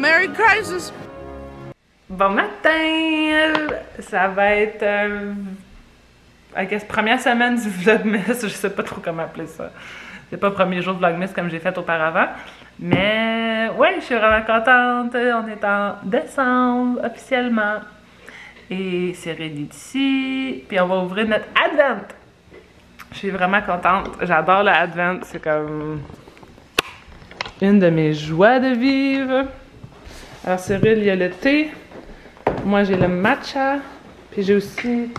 Merry Crisis! Bon matin! Ça va être, I guess, première semaine du Vlogmas, je sais pas trop comment appeler ça. C'est pas le premier jour de Vlogmas comme j'ai fait auparavant. Mais ouais, je suis vraiment contente. On est en décembre officiellement. Et Cyril est ici. Puis on va ouvrir notre Advent. Je suis vraiment contente. J'adore le Advent. C'est comme une de mes joies de vivre. Alors Cyril, il y a le thé. Moi, j'ai le matcha. Puis j'ai aussi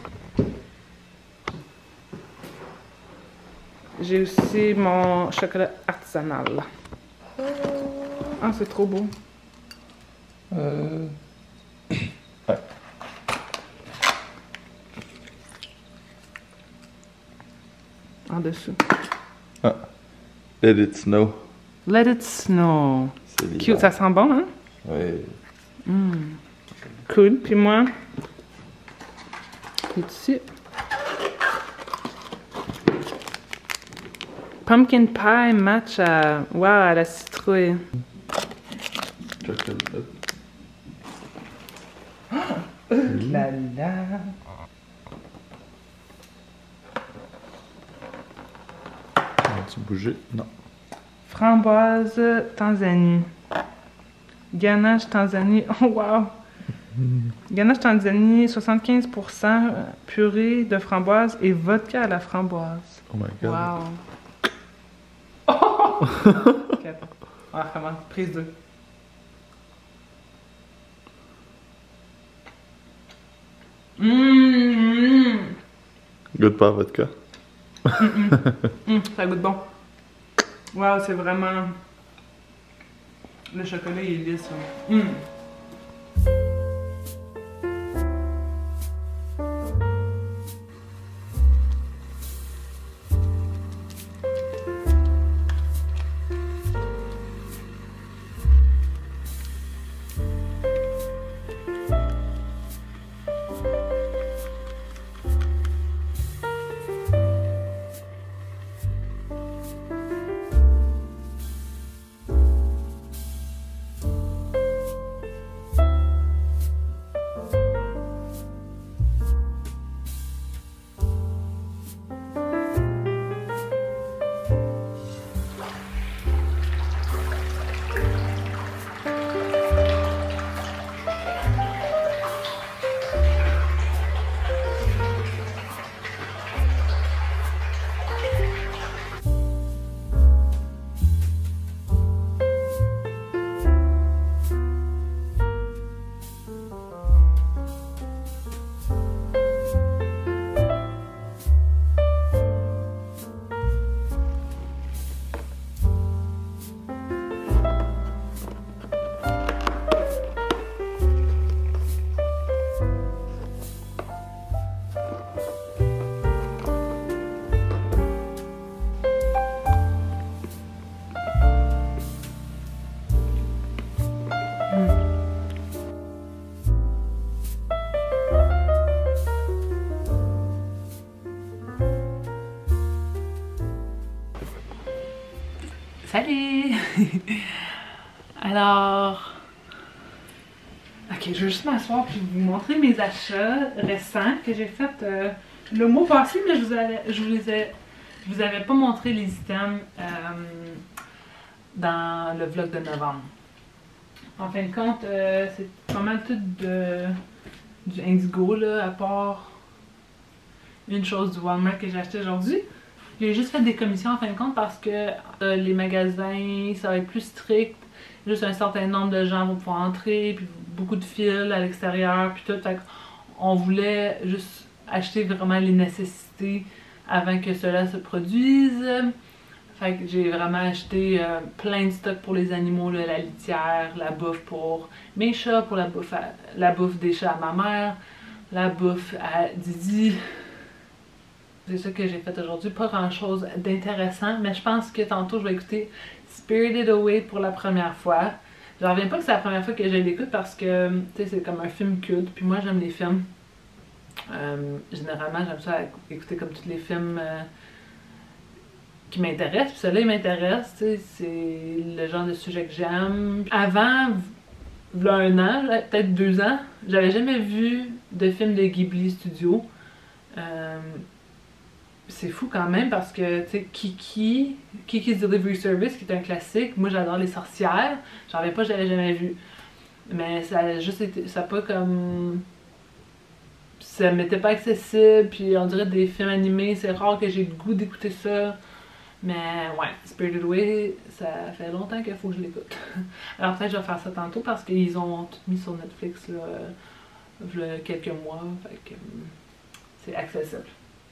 mon chocolat artisanal. Ah, c'est trop beau. Ouais. En dessous. Ah. Let it snow. Let it snow. C'est l'hiver. Cute, ça sent bon, hein? Oui. Cool. Puis moi, ici. Pumpkin pie matcha. Wow, à la citrouille. Chocolate. La la. As-tu bougé? Non. Framboise Tanzanie. Ganache Tanzanie. Oh wow! Ganache Tanzanie, 75% purée de framboise et vodka à la framboise. Oh my god. Wow! Oh! Ok, attends. On va faire prise 2. Goûte pas à vodka. Ça goûte bon. Wow, c'est vraiment... Le chocolat, il est lisse. Salut! Alors... Ok, je vais juste m'asseoir et vous montrer mes achats récents que j'ai fait le mois passé, mais je vous avais pas montré les items dans le vlog de novembre. En fin de compte, c'est pas mal tout du Indigo, là, à part une chose du Walmart que j'ai acheté aujourd'hui. J'ai juste fait des commissions en fin de compte parce que les magasins, ça va être plus strict. Juste un certain nombre de gens vont pouvoir entrer, puis beaucoup de fils à l'extérieur, puis tout. Fait on voulait juste acheter vraiment les nécessités avant que cela se produise. Fait que j'ai vraiment acheté plein de stocks pour les animaux, là, la litière, la bouffe pour mes chats, pour la bouffe des chats à ma mère, la bouffe à Didi. C'est ça que j'ai fait aujourd'hui, pas grand chose d'intéressant, mais je pense que tantôt je vais écouter Spirited Away pour la première fois. Je reviens pas que c'est la première fois que je l'écoute parce que tu sais, c'est comme un film culte, puis moi j'aime les films. Généralement j'aime ça écouter comme tous les films qui m'intéressent, puis celui-là il m'intéresse, tu sais, c'est le genre de sujet que j'aime. Avant v'là un an, peut-être 2 ans, j'avais jamais vu de film de Ghibli Studio. C'est fou quand même parce que, tu sais, Kiki's Delivery Service, qui est un classique, moi j'adore les sorcières, j'en avais pas, j'avais jamais vu. Mais ça a juste été, ça a pas comme... Ça m'était pas accessible, puis on dirait des films animés, c'est rare que j'ai le goût d'écouter ça. Mais ouais, Spirited Away, ça fait longtemps qu'il faut que je l'écoute. Alors peut-être que je vais faire ça tantôt parce qu'ils ont tout mis sur Netflix là, il y a quelques mois, fait que c'est accessible.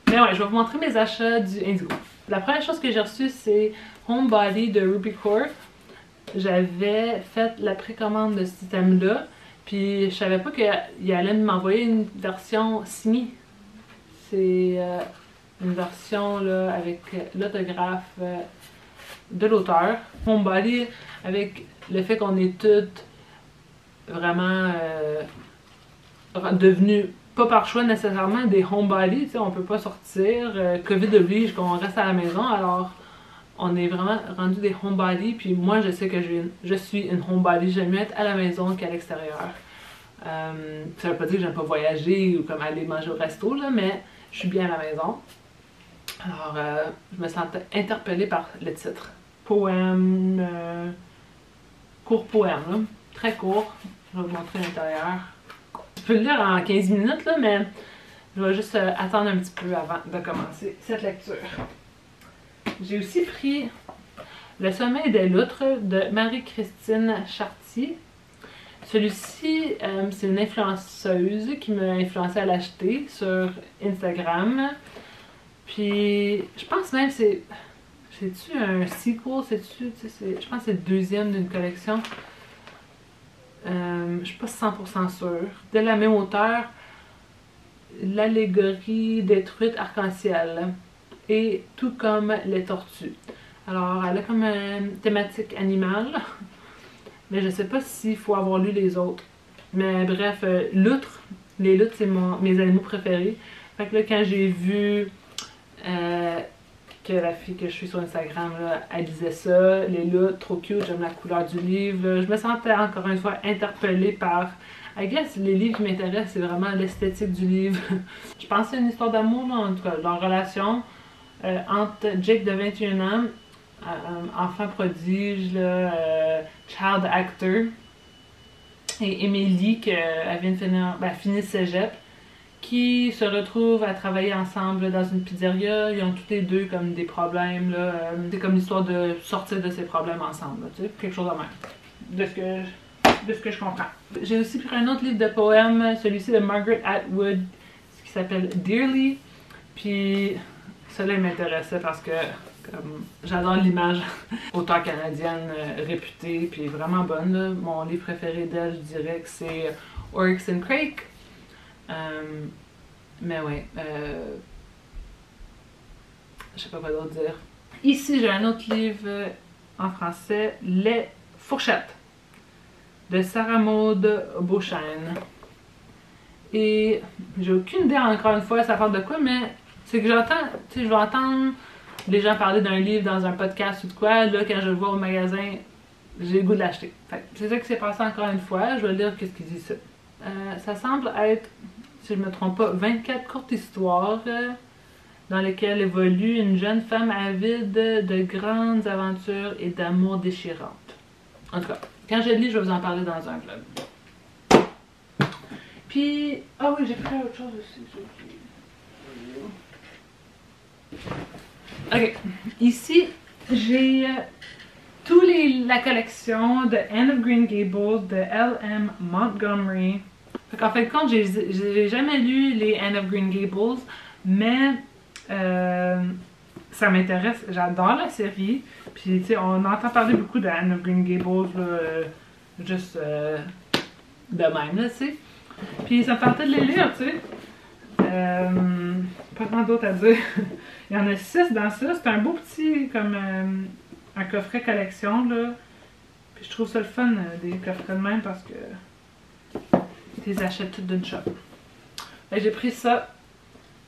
Mais ouais, je vais vous montrer mes achats du Indigo. La première chose que j'ai reçue, c'est Homebody de Ruby Core. J'avais fait la précommande de ce système-là, puis je savais pas qu'il allait m'envoyer une version signée. C'est une version là, avec l'autographe de l'auteur. Homebody, avec le fait qu'on est toutes vraiment devenues, pas par choix nécessairement, des homebody, tu sais, on peut pas sortir. Covid oblige qu'on reste à la maison, alors on est vraiment rendu des homebody, puis moi je sais que je suis une homebody, j'aime mieux être à la maison qu'à l'extérieur. Ça veut pas dire que j'aime pas voyager ou comme aller manger au resto, là, mais je suis bien à la maison. Alors, je me sentais interpellée par le titre. Poème, court poème, là. Très court. Je vais vous montrer l'intérieur. Je peux le lire en 15 minutes, là, mais je vais juste attendre un petit peu avant de commencer cette lecture. J'ai aussi pris Le Sommeil des loutres de Marie-Christine Chartier. Celui-ci, c'est une influenceuse qui m'a influencé à l'acheter sur Instagram. Puis, je pense même c'est-tu un sequel? Je pense que c'est le deuxième d'une collection. Je suis pas 100% sûre. De la même auteur, L'allégorie des truites arc-en-ciel. Et tout comme les tortues. Alors, elle a comme une thématique animale. Mais je sais pas s'il faut avoir lu les autres. Mais bref, loutres. Les loutres, c'est mes animaux préférés. Fait que là, quand j'ai vu que la fille que je suis sur Instagram, là, elle disait ça, les loutres, trop cute, j'aime la couleur du livre. Là. Je me sentais encore une fois interpellée par... I guess, les livres qui m'intéressent, c'est vraiment l'esthétique du livre. Je pensais à une histoire d'amour, en tout cas, leur relation entre Jake de 21 ans, enfant prodige, là, child actor, et Emily, qu'elle vient de finir, finit cégep, qui se retrouvent à travailler ensemble dans une pizzeria. Ils ont tous les deux comme des problèmes, là. C'est comme l'histoire de sortir de ces problèmes ensemble, là, tu sais, quelque chose de même. De ce que je comprends. J'ai aussi pris un autre livre de poèmes, celui-ci de Margaret Atwood, qui s'appelle Dearly. Puis, celui-là m'intéressait parce que j'adore l'image auteure canadienne réputée, puis vraiment bonne. Là. Mon livre préféré d'elle, je dirais que c'est Oryx and Crake. Mais ouais, je sais pas quoi d'autre dire. Ici, j'ai un autre livre en français, Les Fourchettes, de Sarah Maud Beauchesne. Et j'ai aucune idée, encore une fois, ça parle de quoi, mais c'est que j'entends, tu sais, je vais entendre les gens parler d'un livre dans un podcast ou de quoi, là, quand je le vois au magasin, j'ai le goût de l'acheter. C'est ça qui s'est passé encore une fois, je vais lire qu'est-ce qu'il dit ça. Ça semble être, si je me trompe pas, 24 courtes histoires dans lesquelles évolue une jeune femme avide de grandes aventures et d'amour déchirantes. En tout cas, quand je le lis, je vais vous en parler dans un vlog. Puis, ah oui, j'ai pris autre chose aussi. Ok, ici, j'ai la collection de Anne of Green Gables de L.M. Montgomery. En fait, compte, j'ai jamais lu les Anne of Green Gables, mais ça m'intéresse. J'adore la série. Puis, tu sais, on entend parler beaucoup de Anne of Green Gables, là, juste de même, là, tu sais. Puis, ça me tentait de les lire, tu sais. Pas grand d'autre à dire. Il y en a 6 dans ça. C'est un beau petit, comme un coffret collection, là. Puis je trouve ça le fun, des coffrets de même, parce que tu les achètes toutes d'une shot. J'ai pris ça.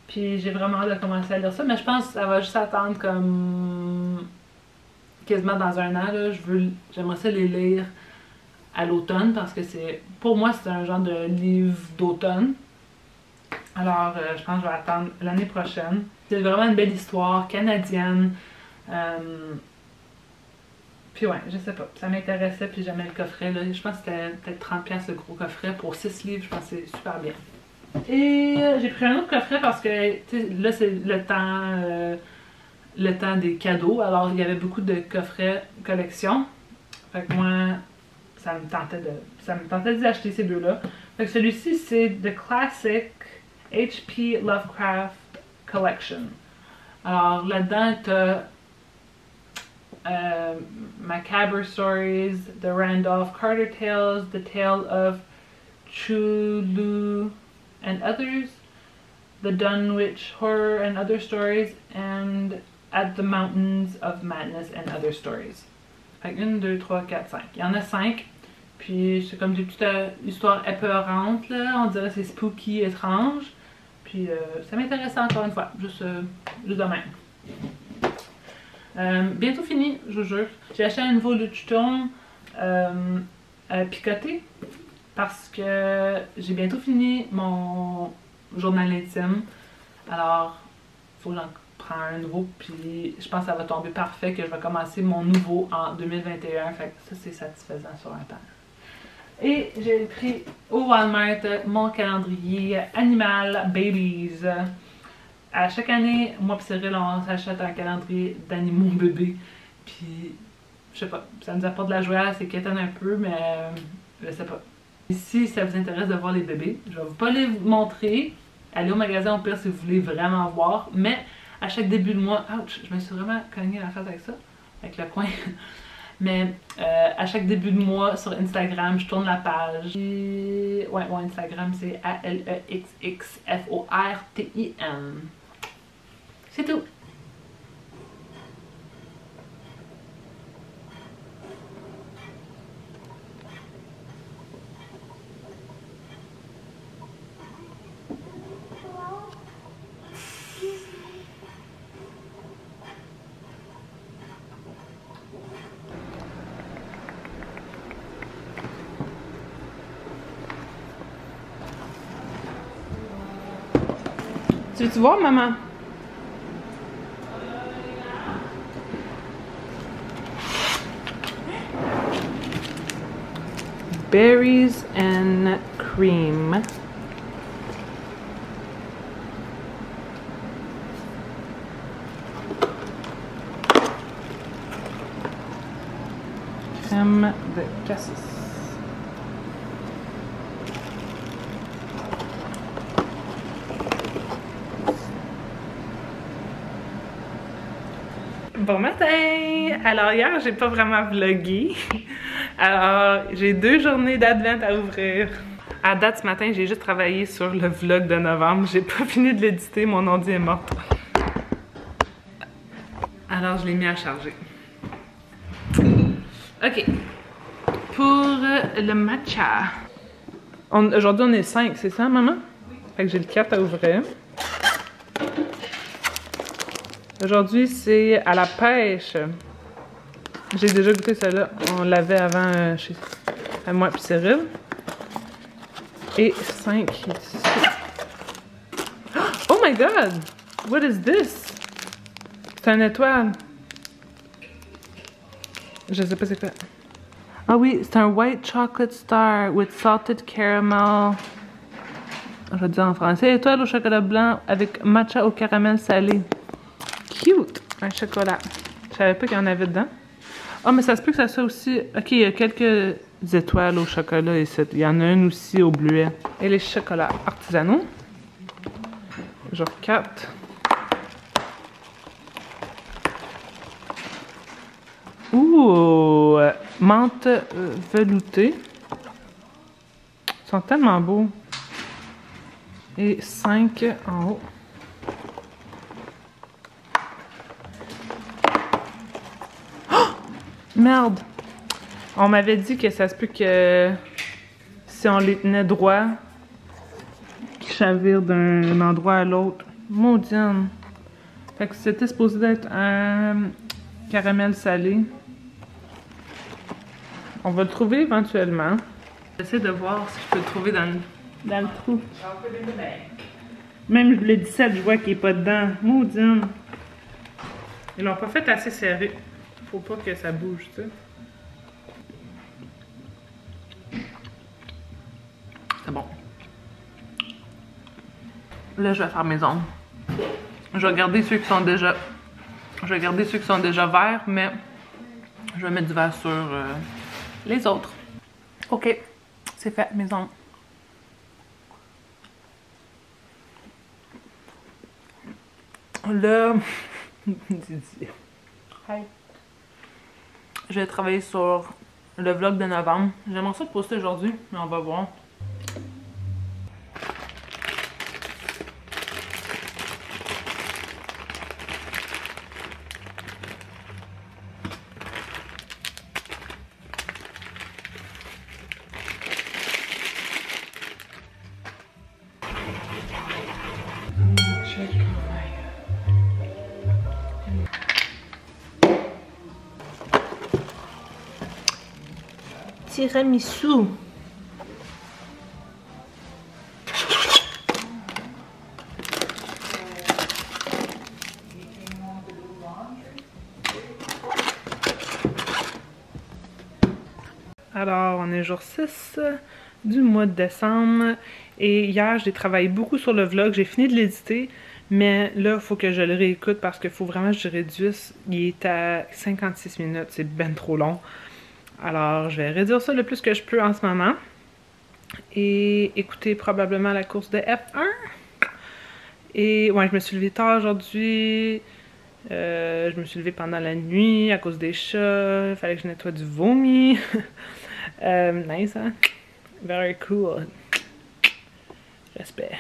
Puis j'ai vraiment hâte de commencer à lire ça. Mais je pense que ça va juste attendre comme quasiment dans un an, là. J'aimerais ça les lire à l'automne parce que pour moi c'est un genre de livre d'automne. Alors je pense que je vais attendre l'année prochaine. C'est vraiment une belle histoire canadienne. Puis ouais, je sais pas, ça m'intéressait puis j'aimais le coffret là. Je pense que c'était peut-être 30$ le gros coffret pour 6 livres, je pense que c'est super bien. Et j'ai pris un autre coffret parce que là c'est le temps des cadeaux, alors il y avait beaucoup de coffrets collection. Fait que moi, ça me tentait d'y acheter ces deux-là. Fait que celui-ci c'est The Classic H.P. Lovecraft Collection. Alors là-dedans t'as Macabre Stories, The Randolph Carter Tales, The Tale of Chulu and Others, The Dunwich Horror and Other Stories, and At the Mountains of Madness and Other Stories. Fait que 1, 2, 3, 4, 5. Il y en a 5. Puis c'est comme des petites histoires épeurantes, là. On dirait que c'est spooky, étrange. Puis ça m'intéressait encore une fois. Juste de même. Bientôt fini, je vous jure. J'ai acheté un nouveau Luchton picoté parce que j'ai bientôt fini mon journal intime. Alors, il faut que j'en prenne un nouveau. Puis je pense que ça va tomber parfait, que je vais commencer mon nouveau en 2021. Fait que ça, c'est satisfaisant sur un temps. Et j'ai pris au Walmart mon calendrier Animal Babies. À chaque année, moi et Cyril, on s'achète un calendrier d'animaux bébés. Puis, je sais pas, ça nous apporte de la joie, c'est quétaine un peu, mais je sais pas. Si ça vous intéresse de voir les bébés, je vais pas les montrer. Allez au magasin au pire si vous voulez vraiment voir. Mais à chaque début de mois, ouch, je me suis vraiment cogné la face avec ça, avec le coin. Mais à chaque début de mois sur Instagram, je tourne la page. Et ouais, mon Instagram c'est ALEXXFORTIN. C'est tout. Tu veux-tu voir, maman? Berries and cream. Crème de cassis. Bon matin! Alors hier, j'ai pas vraiment vlogué. Alors, j'ai 2 journées d'Advent à ouvrir. À date, ce matin, j'ai juste travaillé sur le vlog de novembre. J'ai pas fini de l'éditer, mon ordi est mort. Alors, je l'ai mis à charger. Ok. Pour le matcha. Aujourd'hui, on est 5, c'est ça, maman? Oui. Fait que j'ai le 4 à ouvrir. Aujourd'hui, c'est à la pêche. J'ai déjà goûté celle-là. On l'avait avant chez moi et Cyril. Et 5 ici. Oh my god! What is this? C'est une étoile. Je sais pas c'est quoi. Ah oui, c'est un white chocolate star with salted caramel. Je vais dire en français. Étoile au chocolat blanc avec matcha au caramel salé. Cute! Un chocolat. Je savais pas qu'il y en avait dedans. Ah, mais ça se peut que ça soit aussi... Ok, il y a quelques étoiles au chocolat ici. Il y en a une aussi au bleuet. Et les chocolats artisanaux. Genre 4. Ouh! Menthe veloutée. Ils sont tellement beaux. Et 5 en haut. Merde! On m'avait dit que ça se peut que si on les tenait droit, qu'ils chavirent d'un endroit à l'autre. Maudine! Fait que c'était supposé d'être un caramel salé. On va le trouver éventuellement. J'essaie de voir si je peux le trouver dans le trou. Même le 17, je vois qu'il n'est pas dedans. Maudine. Ils l'ont pas fait assez serré. Faut pas que ça bouge, tu sais. C'est bon. Là, je vais faire mes ongles. Je vais garder ceux qui sont déjà... Je vais garder ceux qui sont déjà verts, mais je vais mettre du vert sur les autres. Ok, c'est fait, mes ongles. Là, Hi. Je vais travailler sur le vlog de novembre. J'aimerais ça le poster aujourd'hui, mais on va voir. Tiramisu. Alors, on est jour 6 du mois de décembre et hier, j'ai travaillé beaucoup sur le vlog. J'ai fini de l'éditer, mais là, il faut que je le réécoute parce qu'il faut vraiment que je réduise. Il est à 56 minutes, c'est ben trop long. Alors, je vais réduire ça le plus que je peux en ce moment. Et écouter probablement la course de F1. Et ouais, je me suis levée tard aujourd'hui. Je me suis levée pendant la nuit à cause des chats. Il fallait que je nettoie du vomi. Nice, hein? Very cool. Respect.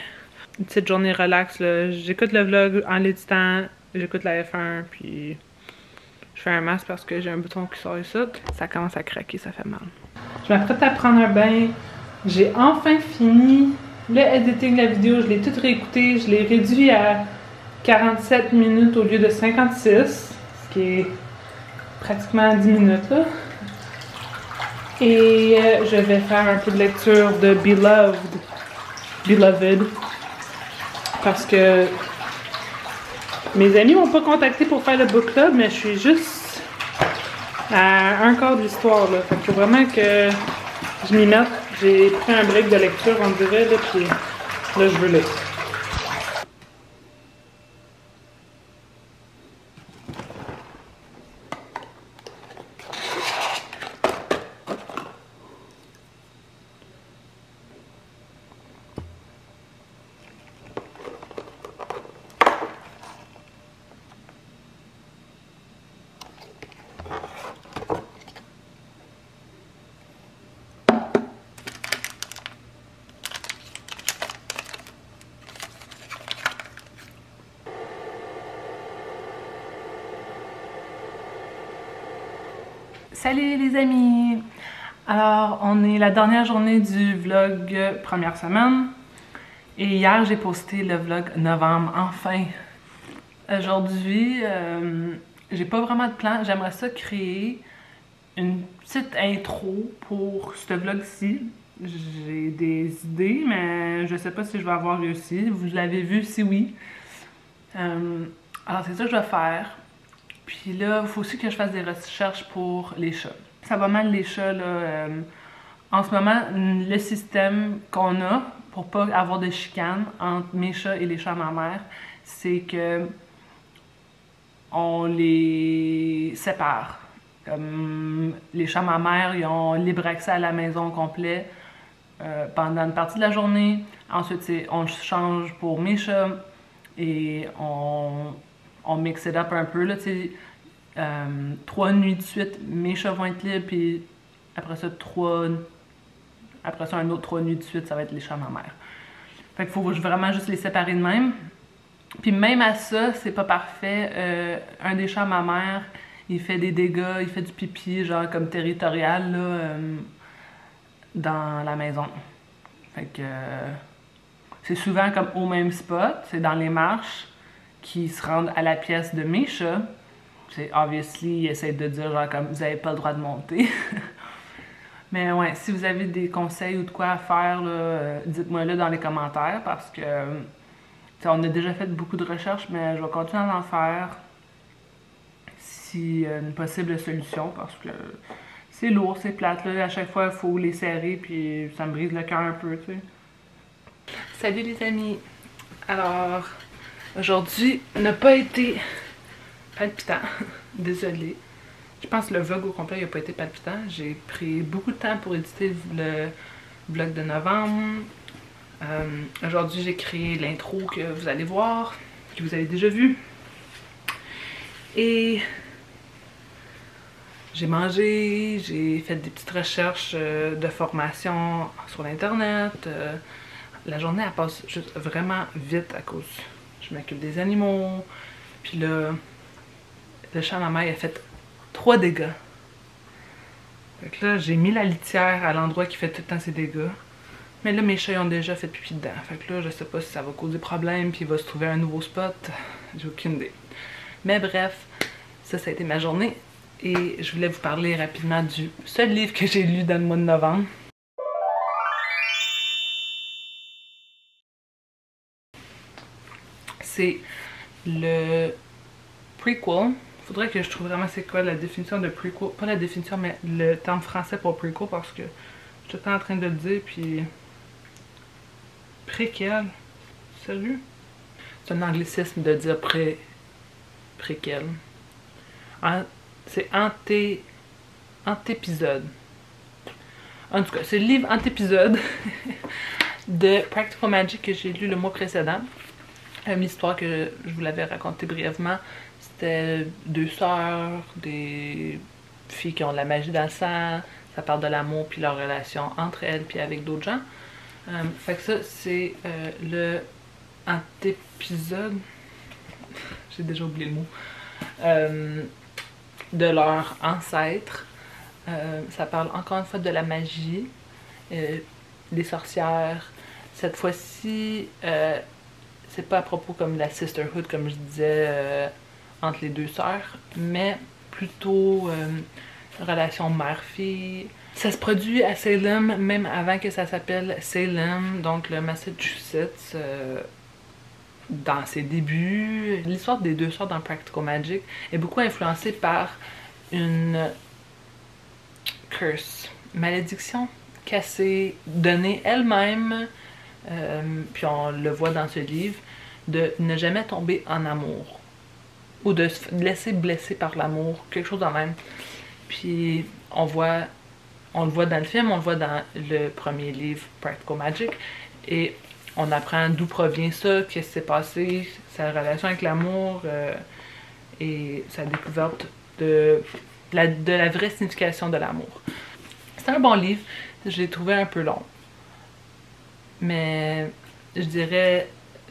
Une petite journée relax, là. J'écoute le vlog en l'éditant. J'écoute la F1, puis... Je fais un masque parce que j'ai un bouton qui sort ici. Ça commence à craquer, ça fait mal. Je m'apprête à prendre un bain. J'ai enfin fini le editing de la vidéo. Je l'ai tout réécouté. Je l'ai réduit à 47 minutes au lieu de 56. Ce qui est pratiquement 10 minutes, là. Et je vais faire un peu de lecture de Beloved. Parce que... Mes amis m'ont pas contacté pour faire le book club, mais je suis juste à un quart de l'histoire, là. Fait qu'il faut vraiment que je m'y mette. J'ai pris un break de lecture, on dirait, là, puis là, je veux lire. Salut les amis! Alors, on est la dernière journée du vlog première semaine. Et hier, j'ai posté le vlog novembre, enfin! Aujourd'hui, j'ai pas vraiment de plan. J'aimerais ça créer une petite intro pour ce vlog-ci. J'ai des idées, mais je sais pas si je vais avoir réussi. Vous l'avez vu, si oui. Alors, c'est ça que je vais faire. Puis là, il faut aussi que je fasse des recherches pour les chats. Ça va mal les chats, là. En ce moment, le système qu'on a pour pas avoir de chicane entre mes chats et les chats à ma mère, c'est que on les sépare. Comme les chats à ma mère, ils ont libre accès à la maison au complet pendant une partie de la journée. Ensuite, on change pour mes chats et on mix it up un peu, là, tu sais, 3 nuits de suite, mes chats vont être libres, puis après ça, un autre 3 nuits de suite, ça va être les chats à ma mère. Fait qu'il faut vraiment juste les séparer de même. Puis même à ça, c'est pas parfait. Un des chats à ma mère, il fait des dégâts, il fait du pipi, genre comme territorial, là, dans la maison. Fait que c'est souvent comme au même spot, c'est dans les marches qui se rendent à la pièce de mes chats. C'est obviously, ils essaient de dire genre comme vous avez pas le droit de monter. Mais ouais, si vous avez des conseils ou de quoi à faire, dites-moi là dans les commentaires parce que on a déjà fait beaucoup de recherches, mais je vais continuer à en faire si une possible solution parce que c'est lourd, c'est plate. Là. À chaque fois, il faut les serrer puis ça me brise le cœur un peu, tu sais. Salut les amis! Alors, aujourd'hui n'a pas été palpitant. Désolée. Je pense que le vlog au complet n'a pas été palpitant. J'ai pris beaucoup de temps pour éditer le vlog de novembre. Aujourd'hui, j'ai créé l'intro que vous allez voir, que vous avez déjà vu. Et j'ai mangé, j'ai fait des petites recherches de formation sur l'internet. La journée, elle passe juste vraiment vite à cause je m'occupe des animaux. Puis là, le chat à ma mère a fait 3 dégâts. Fait que là, j'ai mis la litière à l'endroit qui fait tout le temps ses dégâts. Mais là, mes chats ont déjà fait pipi dedans. Fait que là, je sais pas si ça va causer problème, puis il va se trouver un nouveau spot. J'ai aucune idée. Mais bref, ça a été ma journée. Et je voulais vous parler rapidement du seul livre que j'ai lu dans le mois de novembre. C'est le prequel. Faudrait que je trouve vraiment c'est quoi la définition de prequel. Pas la définition, mais le terme français pour prequel parce que je suis tout le temps en train de le dire, puis... Préquel? Sérieux? C'est un anglicisme de dire préquel. C'est antépisode. En tout cas, c'est le livre antépisode de Practical Magic que j'ai lu le mois précédent. L'histoire que je vous l'avais racontée brièvement, c'était 2 sœurs, des filles qui ont de la magie dans le sang. Ça parle de l'amour puis leur relation entre elles puis avec d'autres gens. Fait que ça, c'est le antépisode, j'ai déjà oublié le mot, de leur ancêtre. Ça parle encore une fois de la magie, des sorcières. Cette fois-ci, c'est pas à propos comme la sisterhood, comme je disais, entre les 2 sœurs, mais plutôt relation mère-fille. Ça se produit à Salem, même avant que ça s'appelle Salem, donc le Massachusetts, dans ses débuts. L'histoire des 2 sœurs dans Practical Magic est beaucoup influencée par une curse, malédiction qu'elle s'est donnée elle-même, puis on le voit dans ce livre, de ne jamais tomber en amour, ou de se laisser blesser par l'amour, quelque chose de même. Puis on le voit dans le film, on le voit dans le premier livre, Practical Magic, et on apprend d'où provient ça, qu'est-ce qui s'est passé, sa relation avec l'amour, et sa découverte de la vraie signification de l'amour. C'est un bon livre, je l'ai trouvé un peu long, mais je dirais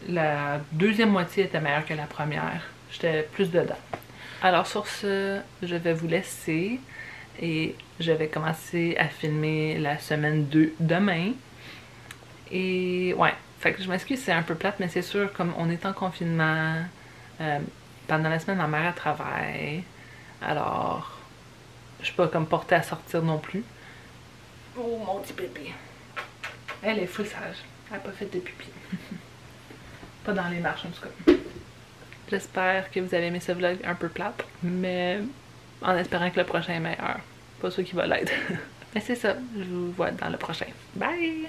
la deuxième moitié était meilleure que la première, j'étais plus dedans. Alors sur ce, je vais vous laisser. Et je vais commencer à filmer la semaine 2 demain. Et ouais, fait que je m'excuse, c'est un peu plate, mais c'est sûr, comme on est en confinement, pendant la semaine, ma mère elle travaille. Alors, je suis pas comme portée à sortir non plus. Oh mon petit bébé. Elle est full sage. Elle n'a pas fait de pipi. Pas dans les marches en tout cas. J'espère que vous avez aimé ce vlog un peu plate, mais en espérant que le prochain est meilleur. Pas sûr qu'il va l'être. Mais c'est ça, je vous vois dans le prochain. Bye!